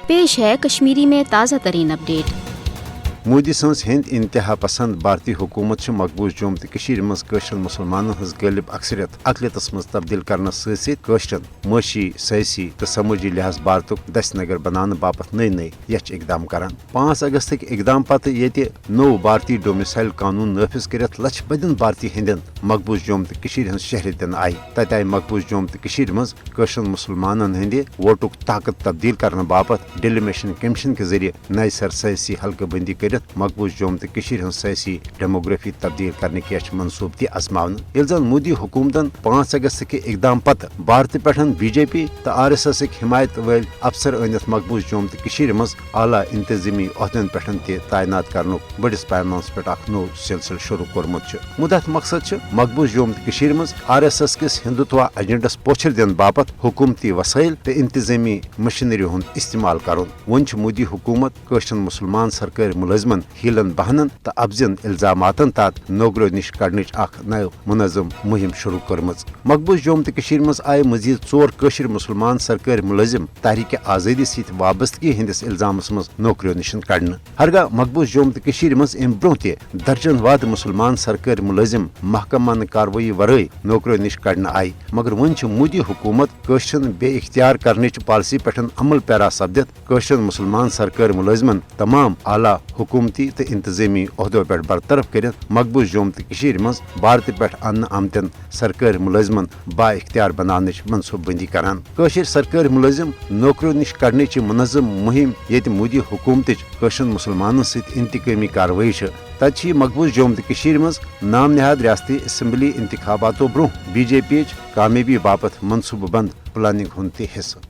पेश है कश्मीरी में ताज़ा तरीन अपडेट। मोदी सन्स हिंद इंतहा पसंद भारतीय हुकूमत मकबूज जोम तो मज मुसलमान हज गालिब अक्सरियत अकलियतस मज तब्दील करनस सतन मशी सियासी तो समूजी लिहाज भारत दस्तनगर बनाने बापत नई नई यच इकदाम करान 5 अगस्त इकदाम पत ये नो भारतीय डोमिसाइल कानून नाफिज कर लच बदन भारतीय हिंदन मकबूज जोम तो शहर दिन आई तत आई मकबूज जोम तो मज मुसलमान हंदे वोटुक ताकत तब्दील करने बापत डिलिमिशन कमीशन के जरिए नई सर सियासी हल्का बंदी कर मकबूज जोम तो सियासी डेमोग्राफी तब्दील करने की मनसूब तजमान जन मोदी हुकूमतन 5 अगस्त के इकदाम पत भारत पे बीजेपी तो RSS हिमायत वल अफसर अनित मकबूज जोम तो मज आला इंतजामी अहदन पे तैनात कर बड़िस पैमानस पे नो सिलसिल शुरू कोर्मुत मुदत मकसद मकबूज जोम तो मज RSS किस हिंदुत्व एजेंडस पोछर दिन बापत हुकूमती वसाइल तो इंतजामी मशीनरी हुंद इस्तेमाल कर वन मोदी हुकूमत मुसलमान सरकारी मुलाजिमन हीलन बहनन तो अफजन इल्जामातन तात नौकरियों निश कड़नच नव मुनज़म मुहिम शुरू कर्मज मकबूज जोम तो मज आय मजीद 4 मुसलमान सरकारी मुलाजिम तहरीक आज़ादी सत वाबस्तगी हंदिस इल्जामस मज नौकरियों निश कड़न हरगा मकबूज जोम तो मज अम ब्रोह दर्जन वाद मुसलमान सरकारी मुलाजिम महकमान कार्रवाई वरई नौकरियों निश कड़न आई मगर वन मोदी हुकूमत बे इख्तियार करने पॉलिसी पे अमल पैरा सपदित मुसलमान सरकारी मुलाजिमन तमाम आला हुकूमती तो इंतजामी अहदों पे बरतरफ कर मकबूज जोम तो मज भारत पे अन्न आमतन सरकारी मुलाजिमन बा इख्तियार बनाने मनसूबबंदी करान सरकारी मुलाजिम नौकरियों निश कड़ने मुनज़म मुहिम ये मोदी हुकूमत मुसलमान सत इंतकामी कार्रवाई तत मकबूज जोम तो मज नाम नहाद रियासती असम्बली इंतखाबातों ब्रोह BJP कामयाबी बापत मनसूबबंद प्लानिंग हुंद हिस्सा।